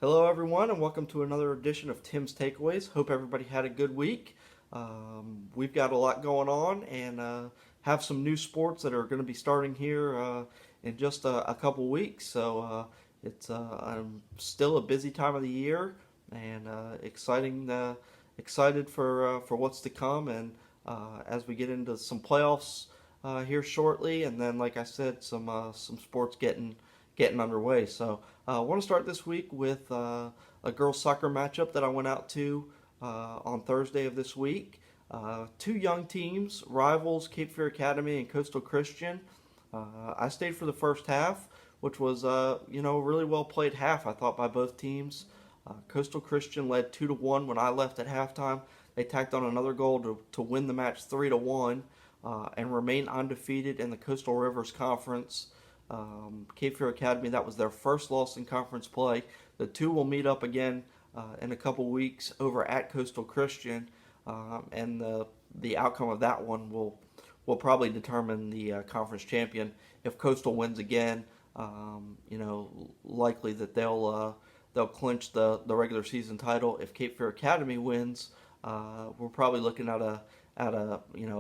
Hello, everyone, and welcome to another edition of Tim's Takeaways. Hope everybody had a good week. We've got a lot going on and have some new sports that are going to be starting here in just a couple weeks. It's still a busy time of the year and excited for what's to come. And as we get into some playoffs here shortly, and then, like I said, some sports getting underway. I want to start this week with a girls soccer matchup that I went out to on Thursday of this week. Two young teams, rivals, Cape Fear Academy and Coastal Christian. I stayed for the first half, which was a really well played half, I thought, by both teams. Coastal Christian led 2-1 when I left at halftime. They tacked on another goal to win the match 3-1 and remain undefeated in the Coastal Rivers Conference. Cape Fear Academy, that was their first loss in conference play. The two will meet up again in a couple weeks over at Coastal Christian, and the outcome of that one will probably determine the conference champion. If Coastal wins again, likely that they'll clinch the regular season title. If Cape Fear Academy wins, we're probably looking at a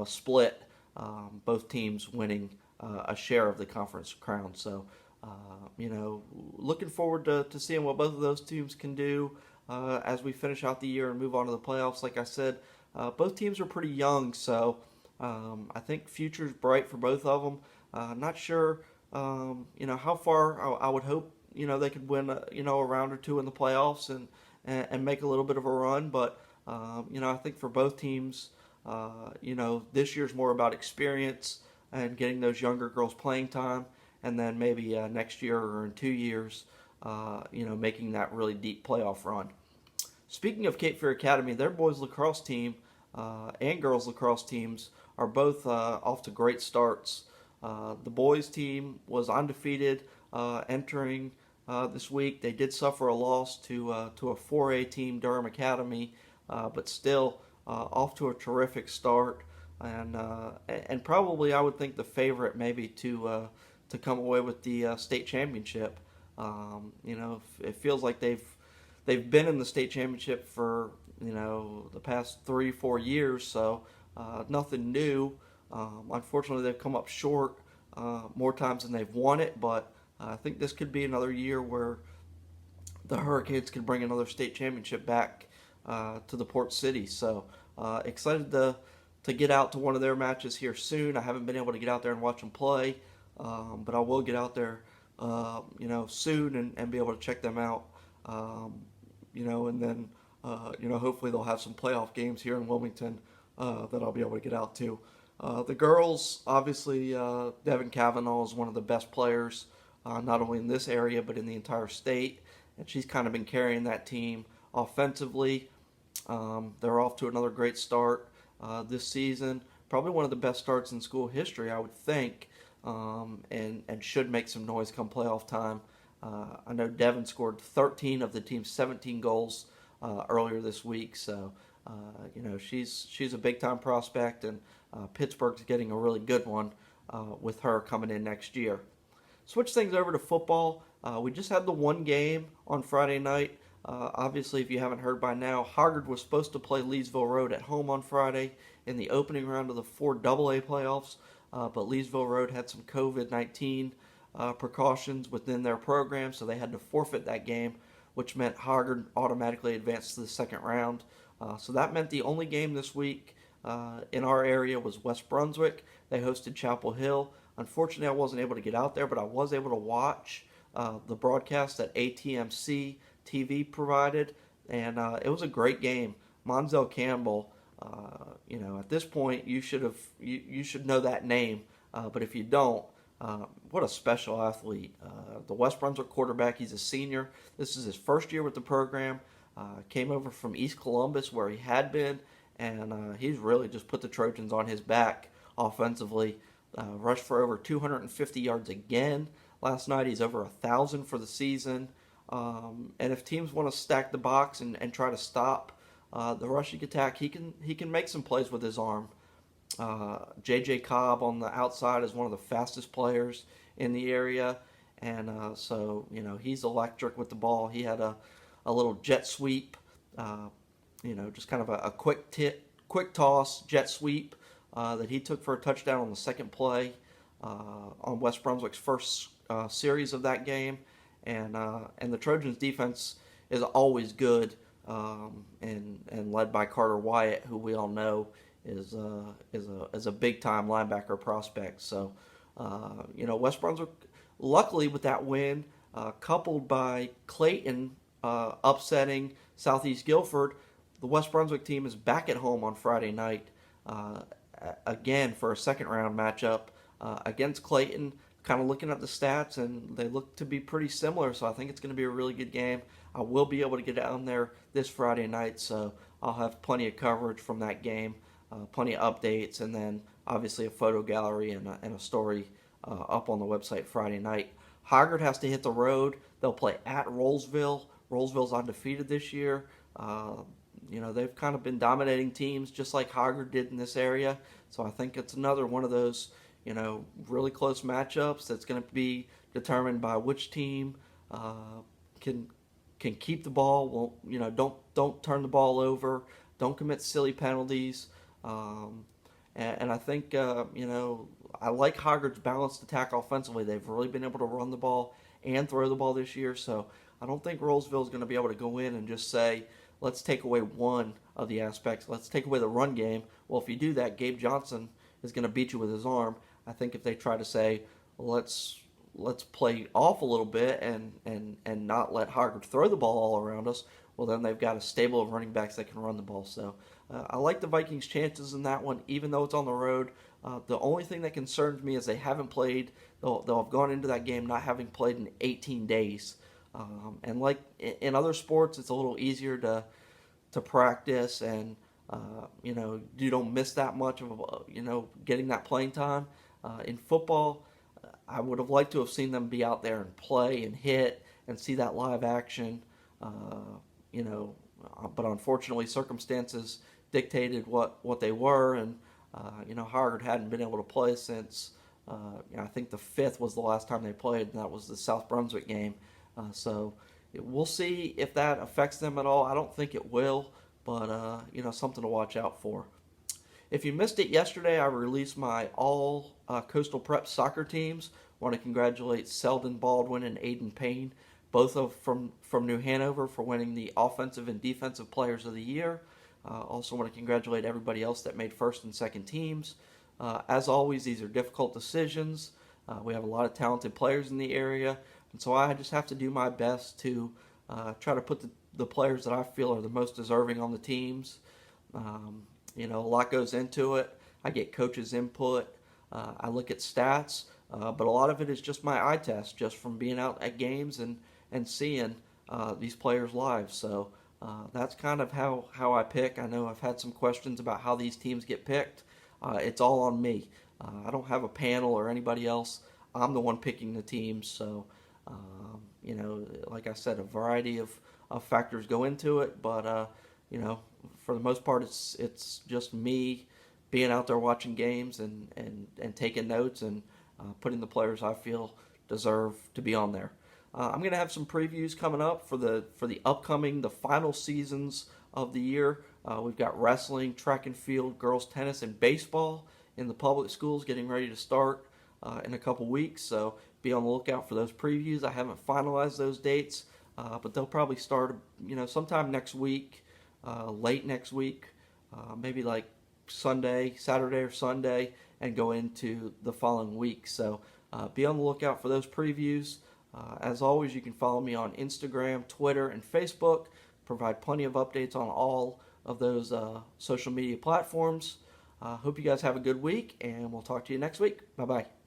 split, both teams winning a share of the conference crown. Looking forward to seeing what both of those teams can do as we finish out the year and move on to the playoffs. Like I said, both teams are pretty young, so I think future's bright for both of them. Not sure, how far I would hope, they could win, a round or two in the playoffs and make a little bit of a run. But, I think for both teams, this year's more about experience and getting those younger girls playing time, and then maybe next year or in 2 years, making that really deep playoff run. Speaking of Cape Fear Academy, their boys lacrosse team and girls lacrosse teams are both off to great starts. The boys team was undefeated entering this week. They did suffer a loss to a 4A team, Durham Academy, but still off to a terrific start. And probably I would think the favorite maybe to come away with the state championship. It feels like they've been in the state championship for the past 3-4 years, so nothing new. Unfortunately, they've come up short more times than they've won it, but I think this could be another year where the Hurricanes can bring another state championship back to the Port City. Excited to get out to one of their matches here soon. I haven't been able to get out there and watch them play, but I will get out there, soon and be able to check them out, and then, hopefully they'll have some playoff games here in Wilmington that I'll be able to get out to. The girls, obviously, Devin Kavanaugh is one of the best players, not only in this area but in the entire state, and she's kind of been carrying that team offensively. They're off to another great start this season. Probably one of the best starts in school history, I would think, and should make some noise come playoff time. I know Devin scored 13 of the team's 17 goals earlier this week, so she's a big time prospect, and Pittsburgh's getting a really good one with her coming in next year. Switch things over to football. We just had the one game on Friday night. Obviously, if you haven't heard by now, Hoggard was supposed to play Leesville Road at home on Friday in the opening round of the 4AA playoffs, but Leesville Road had some COVID-19 precautions within their program, so they had to forfeit that game, which meant Hoggard automatically advanced to the second round. So that meant the only game this week in our area was West Brunswick. They hosted Chapel Hill. Unfortunately, I wasn't able to get out there, but I was able to watch the broadcast that ATMC TV provided, and it was a great game. Monzel Campbell, at this point you should know that name, but if you don't, what a special athlete. The West Brunswick quarterback, he's a senior. This is his first year with the program. Came over from East Columbus where he had been, and he's really just put the Trojans on his back offensively. Rushed for over 250 yards again last night. He's over 1,000 for the season. And if teams want to stack the box and try to stop the rushing attack, he can make some plays with his arm. J.J. Cobb on the outside is one of the fastest players in the area, and so he's electric with the ball. He had a a little jet sweep, just kind of a quick toss jet sweep that he took for a touchdown on the second play on West Brunswick's first series of that game, and the Trojans' defense is always good, and led by Carter Wyatt, who we all know is a big time linebacker prospect. So, West Brunswick, luckily with that win, coupled by Clayton upsetting Southeast Guilford, the West Brunswick team is back at home on Friday night again for a second round matchup against Clayton. Kind of looking at the stats, and they look to be pretty similar, so I think it's going to be a really good game. I will be able to get down there this Friday night, so I'll have plenty of coverage from that game, plenty of updates, and then obviously a photo gallery and a story up on the website Friday night. Hoggard has to hit the road. They'll play at Rollsville. Rollsville's undefeated this year. They've kind of been dominating teams just like Hoggard did in this area, so I think it's another one of those really close matchups that's going to be determined by which team can keep the ball. Well, don't turn the ball over. Don't commit silly penalties. And I think I like Hoggard's balanced attack offensively. They've really been able to run the ball and throw the ball this year. So I don't think Rollsville is going to be able to go in and just say, let's take away one of the aspects. Let's take away the run game. Well, if you do that, Gabe Johnson is going to beat you with his arm. I think if they try to say, well, let's play off a little bit and not let Hoggard throw the ball all around us, well, then they've got a stable of running backs that can run the ball. So I like the Vikings' chances in that one, even though it's on the road. The only thing that concerns me is they haven't played. They'll have gone into that game not having played in 18 days. And like in other sports, it's a little easier to practice, and you don't miss that much of getting that playing time. In football, I would have liked to have seen them be out there and play and hit and see that live action, but unfortunately circumstances dictated what they were, and Hoggard hadn't been able to play since I think the 5th was the last time they played, and that was the South Brunswick game. So we'll see if that affects them at all. I don't think it will, but something to watch out for. If you missed it yesterday, I released my all Coastal Prep soccer teams. Want to congratulate Selden Baldwin and Aiden Payne, both from New Hanover, for winning the Offensive and Defensive Players of the Year. Also want to congratulate everybody else that made first and second teams. As always, these are difficult decisions. We have a lot of talented players in the area, and so I just have to do my best to try to put the players that I feel are the most deserving on the teams. A lot goes into it. I get coaches' input. I look at stats, but a lot of it is just my eye test, just from being out at games and seeing these players live. So that's kind of how I pick. I know I've had some questions about how these teams get picked. It's all on me. I don't have a panel or anybody else. I'm the one picking the teams. So, like I said, a variety of factors go into it, but for the most part, it's just me being out there watching games and taking notes and putting the players I feel deserve to be on there. I'm going to have some previews coming up for the upcoming, the final seasons of the year. We've got wrestling, track and field, girls tennis, and baseball in the public schools getting ready to start in a couple weeks. So be on the lookout for those previews. I haven't finalized those dates, but they'll probably start sometime next week, late next week, maybe like Saturday or Sunday, and go into the following week. So be on the lookout for those previews. As always, you can follow me on Instagram, Twitter, and Facebook. Provide plenty of updates on all of those social media platforms. Hope you guys have a good week, and we'll talk to you next week. Bye-bye.